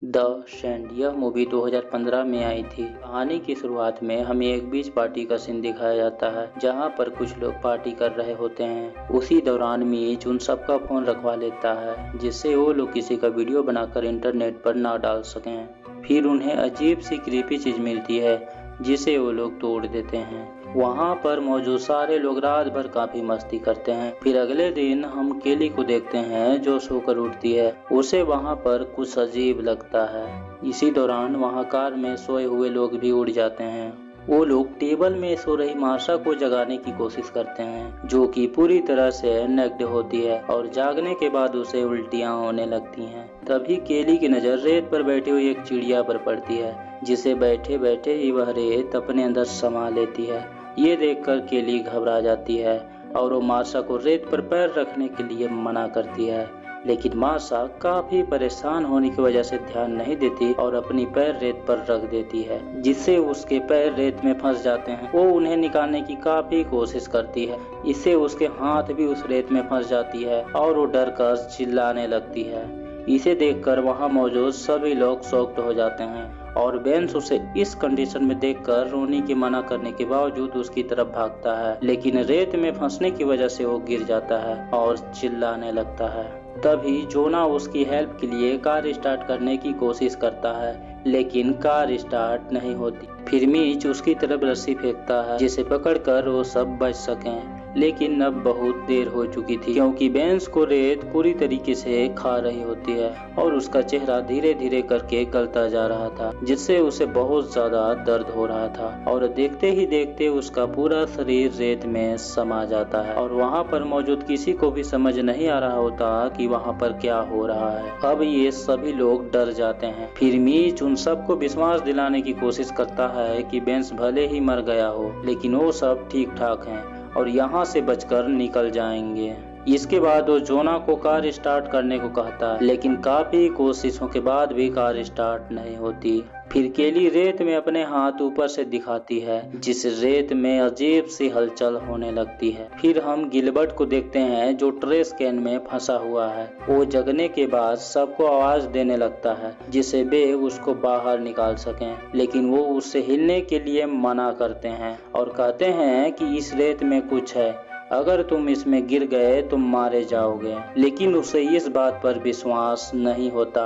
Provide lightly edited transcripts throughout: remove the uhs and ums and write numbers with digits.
The send यह movie 2015 में आई थी। कहानी की शुरुआत में हमें एक बीच पार्टी का सीन दिखाया जाता है जहां पर कुछ लोग पार्टी कर रहे होते हैं। उसी दौरान मीच उन सबका फोन रखवा लेता है जिससे वो लोग किसी का वीडियो बनाकर इंटरनेट पर ना डाल सकें। फिर उन्हें अजीब सी क्रीपी चीज मिलती है जिसे वो लोग तोड़ देते हैं। वहाँ पर मौजूद सारे लोग रात भर काफी मस्ती करते हैं। फिर अगले दिन हम केली को देखते हैं जो सोकर उठती है। उसे वहाँ पर कुछ अजीब लगता है। इसी दौरान वहाँ कार में सोए हुए लोग भी उड़ जाते हैं। वो लोग टेबल में सो रही मार्शा को जगाने की कोशिश करते हैं जो कि पूरी तरह से नेक्ड होती है और जागने के बाद उसे उल्टियाँ होने लगती हैं। तभी केली की नज़र रेत पर बैठी हुई एक चिड़िया पर पड़ती है जिसे बैठे बैठे ही वह रेत अपने अंदर समा लेती है। ये देखकर केली घबरा जाती है और वो मार्शा को रेत पर पैर रखने के लिए मना करती है, लेकिन मार्शा काफी परेशान होने की वजह से ध्यान नहीं देती और अपनी पैर रेत पर रख देती है जिससे उसके पैर रेत में फंस जाते हैं। वो उन्हें निकालने की काफी कोशिश करती है। इससे उसके हाथ भी उस रेत में फंस जाती है और वो डर कर चिल्लाने लगती है। इसे देखकर वहाँ मौजूद सभी लोग शॉक्ड हो जाते हैं और बेंस उसे इस कंडीशन में देखकर रोने की मना करने के बावजूद उसकी तरफ भागता है, लेकिन रेत में फंसने की वजह से वो गिर जाता है और चिल्लाने लगता है। तभी जोना उसकी हेल्प के लिए कार स्टार्ट करने की कोशिश करता है, लेकिन कार स्टार्ट नहीं होती। फिर मीच उसकी तरफ रस्सी फेंकता है जिसे पकड़कर वो सब बच सकें, लेकिन अब बहुत देर हो चुकी थी क्योंकि बेंस को रेत पूरी तरीके से खा रही होती है और उसका चेहरा धीरे धीरे करके गलता जा रहा था जिससे उसे बहुत ज्यादा दर्द हो रहा था और देखते ही देखते उसका पूरा शरीर रेत में समा जाता है और वहाँ पर मौजूद किसी को भी समझ नहीं आ रहा होता कि वहाँ पर क्या हो रहा है। अब ये सभी लोग डर जाते हैं। फिर मीच उन सबको विश्वास दिलाने की कोशिश करता है कि बेंस भले ही मर गया हो लेकिन वो सब ठीक ठाक हैं और यहाँ से बचकर निकल जाएंगे। इसके बाद वो जोना को कार स्टार्ट करने को कहता है, लेकिन काफी कोशिशों के बाद भी कार स्टार्ट नहीं होती। फिर केली रेत में अपने हाथ ऊपर से दिखाती है जिस रेत में अजीब सी हलचल होने लगती है। फिर हम गिलबर्ट को देखते हैं जो ट्रेश कैन में फंसा हुआ है। वो जगने के बाद सबको आवाज देने लगता है जिससे वे उसको बाहर निकाल सकें, लेकिन वो उससे हिलने के लिए मना करते हैं और कहते हैं कि इस रेत में कुछ है, अगर तुम इसमें गिर गए तो मारे जाओगे। लेकिन उसे इस बात पर विश्वास नहीं होता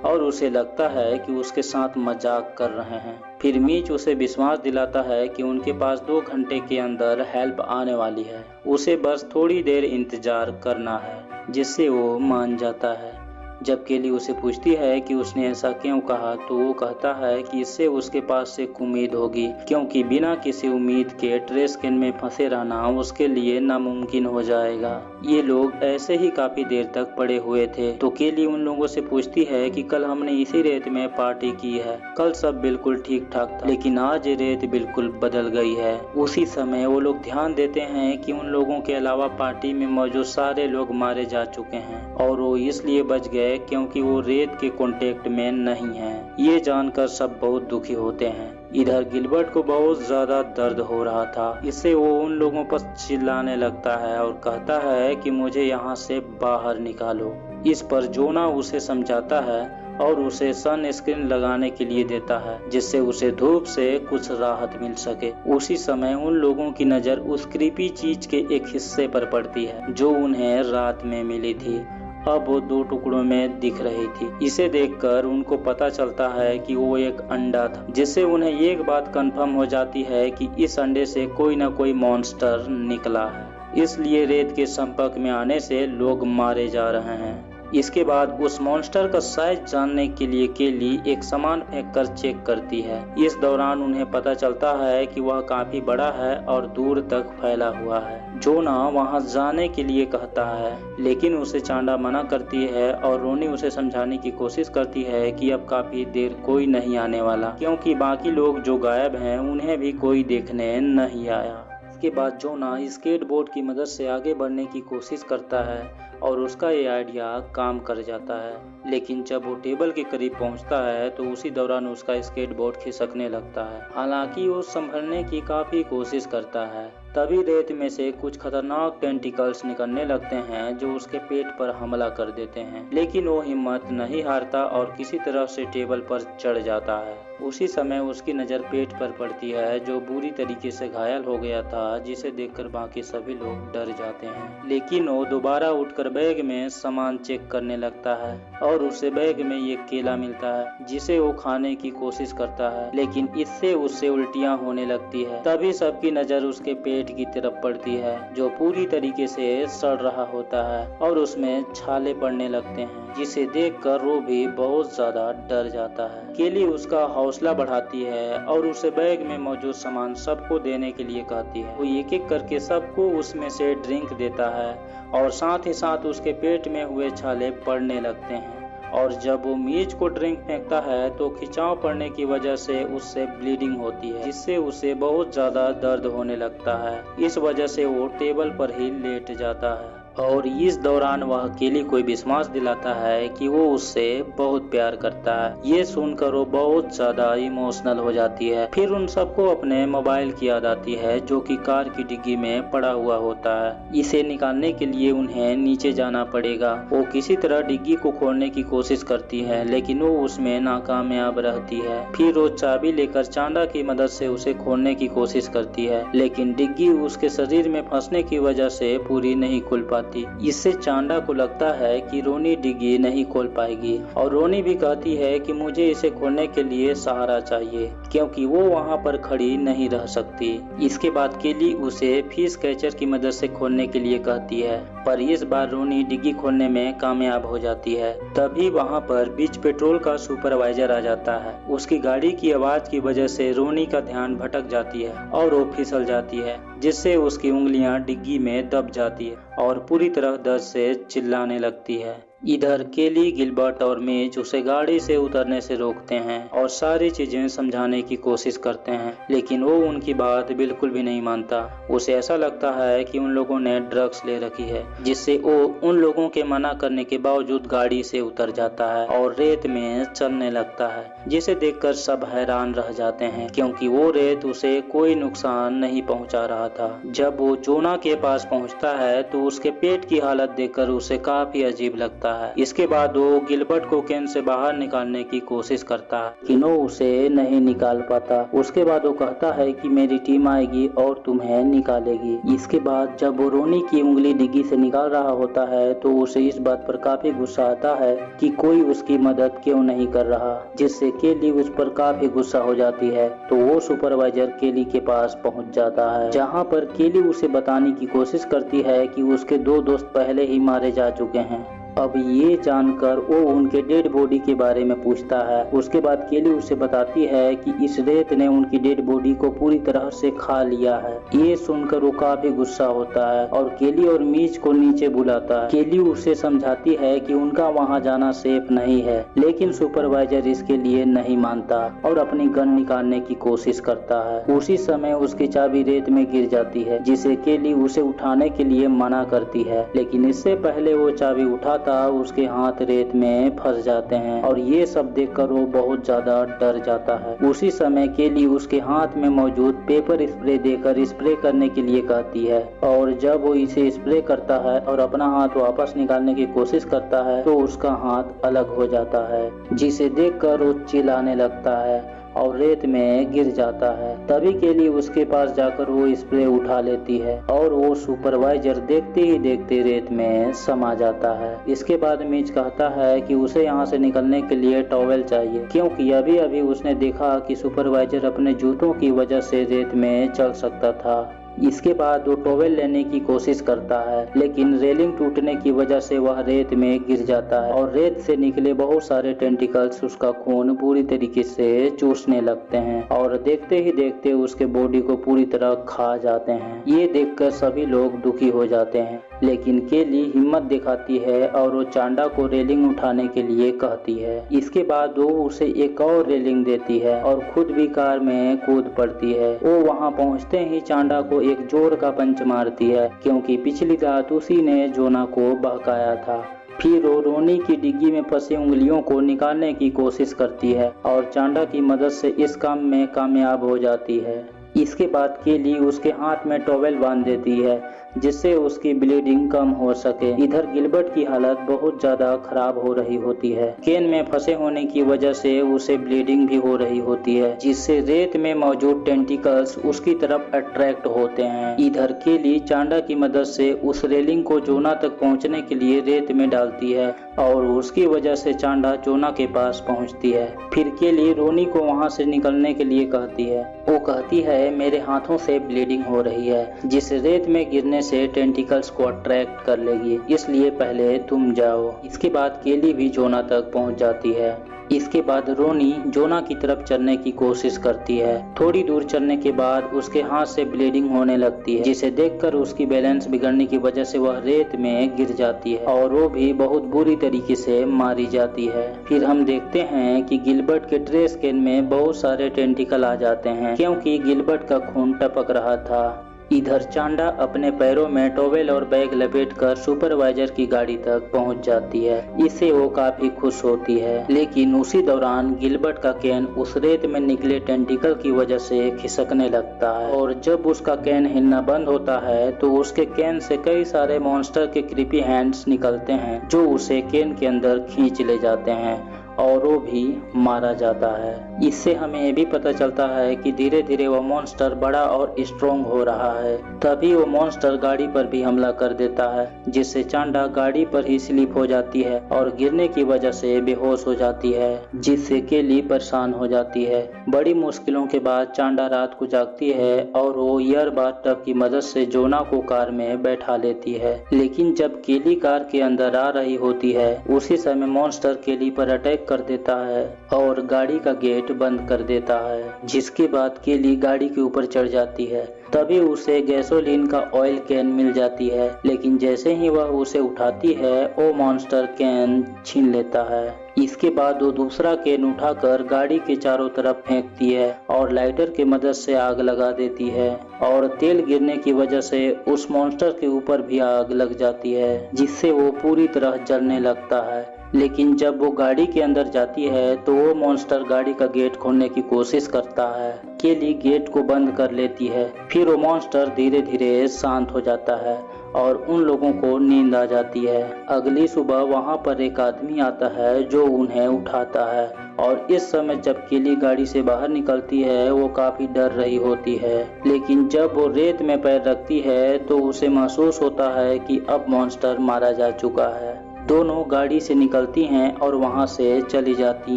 और उसे लगता है कि उसके साथ मजाक कर रहे हैं। फिर मीच उसे विश्वास दिलाता है कि उनके पास 2 घंटे के अंदर हेल्प आने वाली है, उसे बस थोड़ी देर इंतजार करना है, जिससे वो मान जाता है। जब केली उसे पूछती है कि उसने ऐसा क्यों कहा तो वो कहता है कि इससे उसके पास एक उम्मीद होगी क्योंकि बिना किसी उम्मीद के ट्रेश कैन में फंसे रहना उसके लिए नामुमकिन हो जाएगा। ये लोग ऐसे ही काफी देर तक पड़े हुए थे तो केली उन लोगों से पूछती है कि कल हमने इसी रेत में पार्टी की है, कल सब बिल्कुल ठीक ठाक था लेकिन आज ये रेत बिल्कुल बदल गई है। उसी समय वो लोग ध्यान देते हैं कि उन लोगों के अलावा पार्टी में मौजूद सारे लोग मारे जा चुके हैं और वो इसलिए बच गए क्योंकि वो रेत के कांटेक्ट में नहीं है। ये जानकर सब बहुत दुखी होते हैं। इधर गिलबर्ट को बहुत ज्यादा दर्द हो रहा था, इससे वो उन लोगों पर चिल्लाने लगता है और कहता है कि मुझे यहाँ से बाहर निकालो। इस पर जोना उसे समझाता है और उसे सन स्क्रीन लगाने के लिए देता है जिससे उसे धूप से कुछ राहत मिल सके। उसी समय उन लोगों की नजर उस क्रीपी चीज के एक हिस्से पर पड़ती है जो उन्हें रात में मिली थी। अब वो 2 टुकड़ों में दिख रही थी। इसे देखकर उनको पता चलता है कि वो एक अंडा था, जिससे उन्हें एक बात कंफर्म हो जाती है कि इस अंडे से कोई न कोई मॉन्स्टर निकला है, इसलिए रेत के संपर्क में आने से लोग मारे जा रहे हैं। इसके बाद उस मॉन्स्टर का साइज जानने के लिए केली एक सामान फेंककर चेक करती है। इस दौरान उन्हें पता चलता है कि वह काफी बड़ा है और दूर तक फैला हुआ है। जोना वहां जाने के लिए कहता है लेकिन उसे चांडा मना करती है और रोनी उसे समझाने की कोशिश करती है कि अब काफी देर कोई नहीं आने वाला क्योंकि बाकी लोग जो गायब हैं उन्हें भी कोई देखने नहीं आया। इसके बाद जोना स्केटबोर्ड की मदद से आगे बढ़ने की कोशिश करता है और उसका ये आइडिया काम कर जाता है, लेकिन जब वो टेबल के करीब पहुंचता है तो उसी दौरान उसका स्केटबोर्ड खिसकने लगता है। हालांकि वो संभलने की काफी कोशिश करता है। तभी रेत में से कुछ खतरनाक टेंटिकल्स निकलने लगते हैं जो उसके पेट पर हमला कर देते हैं, लेकिन वो हिम्मत नहीं हारता और किसी तरह से टेबल पर चढ़ जाता है। उसी समय उसकी नज़र पेट पर पड़ती है जो बुरी तरीके से घायल हो गया था, जिसे देखकर बाकी सभी लोग डर जाते हैं। लेकिन वो दोबारा उठकर बैग में सामान चेक करने लगता है और उसे बैग में एक केला मिलता है जिसे वो खाने की कोशिश करता है, लेकिन इससे उससे उल्टियां होने लगती है। तभी सबकी नज़र उसके पेट की तरफ पड़ती है जो पूरी तरीके से सड़ रहा होता है और उसमें छाले पड़ने लगते हैं, जिसे देखकर वो भी बहुत ज्यादा डर जाता है। केली उसका हौसला बढ़ाती है और उसे बैग में मौजूद सामान सबको देने के लिए कहती है। वो एक एक करके सबको उसमें से ड्रिंक देता है और साथ ही साथ उसके पेट में हुए छाले पड़ने लगते हैं। और जब वो मीज को ड्रिंक फेंकता है तो खिंचाव पड़ने की वजह से उससे ब्लीडिंग होती है, जिससे उसे बहुत ज्यादा दर्द होने लगता है। इस वजह से वो टेबल पर ही लेट जाता है और इस दौरान वह केली को विश्वास दिलाता है कि वो उससे बहुत प्यार करता है। ये सुनकर वो बहुत ज्यादा इमोशनल हो जाती है। फिर उन सबको अपने मोबाइल की याद आती है जो कि कार की डिग्गी में पड़ा हुआ होता है। इसे निकालने के लिए उन्हें नीचे जाना पड़ेगा। वो किसी तरह डिग्गी को खोलने की कोशिश करती है, लेकिन वो उसमें नाकामयाब रहती है। फिर वो चाबी लेकर चांदा की मदद से उसे खोलने की कोशिश करती है, लेकिन डिग्गी उसके शरीर में फंसने की वजह से पूरी नहीं खुल पाती। इससे चांदा को लगता है कि रोनी डिग्गी नहीं खोल पाएगी और रोनी भी कहती है कि मुझे इसे खोलने के लिए सहारा चाहिए क्योंकि वो वहाँ पर खड़ी नहीं रह सकती। इसके बाद केली उसे फिश कैचर की मदद से खोलने के लिए कहती है, पर इस बार रोनी डिग्गी खोलने में कामयाब हो जाती है। तभी वहाँ पर बीच पेट्रोल का सुपरवाइजर आ जाता है। उसकी गाड़ी की आवाज की वजह से रोनी का ध्यान भटक जाती है और वो फिसल जाती है, जिससे उसकी उंगलियां डिग्गी में दब जाती है और पूरी तरह दर्द से चिल्लाने लगती है। इधर केली, गिलबर्ट और मेज उसे गाड़ी से उतरने से रोकते हैं और सारी चीजें समझाने की कोशिश करते हैं, लेकिन वो उनकी बात बिल्कुल भी नहीं मानता। उसे ऐसा लगता है कि उन लोगों ने ड्रग्स ले रखी है, जिससे वो उन लोगों के मना करने के बावजूद गाड़ी से उतर जाता है और रेत में चलने लगता है, जिसे देखकर सब हैरान रह जाते हैं क्योंकि वो रेत उसे कोई नुकसान नहीं पहुंचा रहा था। जब वो जोना के पास पहुंचता है तो उसके पेट की हालत देखकर उसे काफी अजीब लगता है। इसके बाद वो गिलबर्ट को कैन से बाहर निकालने की कोशिश करता है, लेकिन वो उसे नहीं निकाल पाता। उसके बाद वो कहता है कि मेरी टीम आएगी और तुम्हें निकालेगी। इसके बाद जब वो रोनी की उंगली डिग्गी से निकाल रहा होता है तो उसे इस बात पर काफी गुस्सा आता है कि कोई उसकी मदद क्यों नहीं कर रहा, जिससे केली उस पर काफी गुस्सा हो जाती है। तो वो सुपरवाइजर केली के पास पहुंच जाता है, जहां पर केली उसे बताने की कोशिश करती है कि उसके 2 दोस्त पहले ही मारे जा चुके हैं। अब ये जानकर वो उनके डेड बॉडी के बारे में पूछता है। उसके बाद केली उसे बताती है कि इस रेत ने उनकी डेड बॉडी को पूरी तरह से खा लिया है। ये सुनकर वो काफी गुस्सा होता है और केली और मीच को नीचे बुलाता है। केली उसे समझाती है कि उनका वहाँ जाना सेफ नहीं है, लेकिन सुपरवाइजर इसके लिए नहीं मानता और अपनी गन निकालने की कोशिश करता है। उसी समय उसकी चाबी रेत में गिर जाती है, जिसे केली उसे उठाने के लिए मना करती है, लेकिन इससे पहले वो चाबी उठाता उसके हाथ रेत में फंस जाते हैं और ये सब देखकर वो बहुत ज्यादा डर जाता है। उसी समय केली उसके हाथ में मौजूद पेपर स्प्रे देकर स्प्रे करने के लिए कहती है और जब वो इसे स्प्रे करता है और अपना हाथ वापस निकालने की कोशिश करता है तो उसका हाथ अलग हो जाता है, जिसे देखकर वो चिल्लाने लगता है और रेत में गिर जाता है। तभी केली उसके पास जाकर वो स्प्रे उठा लेती है और वो सुपरवाइजर देखते ही देखते रेत में समा जाता है। इसके बाद मीच कहता है कि उसे यहाँ से निकलने के लिए टॉवेल चाहिए, क्योंकि अभी अभी उसने देखा कि सुपरवाइजर अपने जूतों की वजह से रेत में चल सकता था। इसके बाद वो टॉवेल लेने की कोशिश करता है, लेकिन रेलिंग टूटने की वजह से वह रेत में गिर जाता है और रेत से निकले बहुत सारे टेंटिकल्स उसका खून पूरी तरीके से चूसने लगते हैं और देखते ही देखते उसके बॉडी को पूरी तरह खा जाते हैं। ये देखकर सभी लोग दुखी हो जाते हैं, लेकिन केली हिम्मत दिखाती है और वो चांदा को रेलिंग उठाने के लिए कहती है। इसके बाद वो उसे एक और रेलिंग देती है और खुद भी कार में कूद पड़ती है। वो वहाँ पहुँचते ही चांदा को एक जोर का पंच मारती है, क्योंकि पिछली रात उसी ने जोना को बहकाया था। फिर वो रोनी की डिग्गी में फंसी उंगलियों को निकालने की कोशिश करती है और चांदा की मदद से इस काम में कामयाब हो जाती है। इसके बाद केली उसके हाथ में टॉवेल बांध देती है जिससे उसकी ब्लीडिंग कम हो सके। इधर गिलबर्ट की हालत बहुत ज्यादा खराब हो रही होती है। केन में फंसे होने की वजह से उसे ब्लीडिंग भी हो रही होती है जिससे रेत में मौजूद टेंटिकल्स उसकी तरफ अट्रैक्ट होते हैं। इधर केली चांडा की मदद से उस रेलिंग को जोना तक पहुंचने के लिए रेत में डालती है और उसकी वजह से चांडा जोना के पास पहुंचती है। फिर केली रोनी को वहां से निकलने के लिए कहती है। वो कहती है मेरे हाथों से ब्लीडिंग हो रही है जिस रेत में गिरने से टेंटिकल्स को अट्रैक्ट कर लेगी, इसलिए पहले तुम जाओ। इसके बाद केली भी जोना तक पहुंच जाती है। इसके बाद रोनी जोना की तरफ चलने की कोशिश करती है। थोड़ी दूर चलने के बाद उसके हाथ से ब्लीडिंग होने लगती है जिसे देखकर उसकी बैलेंस बिगड़ने की वजह से वह रेत में गिर जाती है और वो भी बहुत बुरी तरीके से मारी जाती है। फिर हम देखते हैं कि गिलबर्ट के ट्रेस कैन में बहुत सारे टेंटिकल आ जाते हैं क्योंकि गिलबर्ट का खून टपक रहा था। इधर चांडा अपने पैरों में टॉवेल और बैग लपेटकर सुपरवाइजर की गाड़ी तक पहुंच जाती है। इससे वो काफी खुश होती है, लेकिन उसी दौरान गिलबर्ट का कैन उस रेत में निकले टेंटिकल की वजह से खिसकने लगता है और जब उसका कैन हिलना बंद होता है तो उसके कैन से कई सारे मॉन्स्टर के क्रीपी हैंड्स निकलते हैं जो उसे कैन के अंदर खींच ले जाते हैं और वो भी मारा जाता है। इससे हमें ये भी पता चलता है कि धीरे धीरे वो मॉन्स्टर बड़ा और स्ट्रॉन्ग हो रहा है। तभी वो मॉन्स्टर गाड़ी पर भी हमला कर देता है जिससे चांडा गाड़ी पर ही स्लिप हो जाती है और गिरने की वजह से बेहोश हो जाती है जिससे केली परेशान हो जाती है। बड़ी मुश्किलों के बाद चांडा रात को जागती है और वो एयर बाथटब की मदद से जोना को कार में बैठा लेती है। लेकिन जब केली कार के अंदर आ रही होती है उसी समय मॉन्स्टर केली पर अटैक कर देता है और गाड़ी का गेट बंद कर देता है, जिसके बाद केली गाड़ी के ऊपर चढ़ जाती है। तभी उसे गैसोलीन का ऑयल कैन मिल जाती है, लेकिन जैसे ही वह उसे उठाती है वो मॉन्स्टर कैन छीन लेता है। इसके बाद वो दूसरा कैन उठाकर गाड़ी के चारों तरफ फेंकती है और लाइटर की मदद से आग लगा देती है और तेल गिरने की वजह से उस मॉन्स्टर के ऊपर भी आग लग जाती है जिससे वो पूरी तरह जलने लगता है। लेकिन जब वो गाड़ी के अंदर जाती है तो वो मॉन्स्टर गाड़ी का गेट खोलने की कोशिश करता है। केली गेट को बंद कर लेती है। फिर वो मॉन्स्टर धीरे धीरे शांत हो जाता है और उन लोगों को नींद आ जाती है। अगली सुबह वहां पर एक आदमी आता है जो उन्हें उठाता है और इस समय जब केली गाड़ी से बाहर निकलती है वो काफी डर रही होती है, लेकिन जब वो रेत में पैर रखती है तो उसे महसूस होता है कि अब मॉन्स्टर मारा जा चुका है। दोनों गाड़ी से निकलती हैं और वहां से चली जाती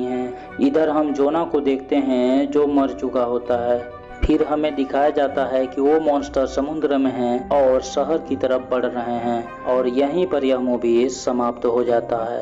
हैं। इधर हम जोना को देखते हैं जो मर चुका होता है। फिर हमें दिखाया जाता है कि वो मॉन्स्टर समुद्र में हैं और शहर की तरफ बढ़ रहे हैं और यहीं पर यह मूवी समाप्त हो जाता है।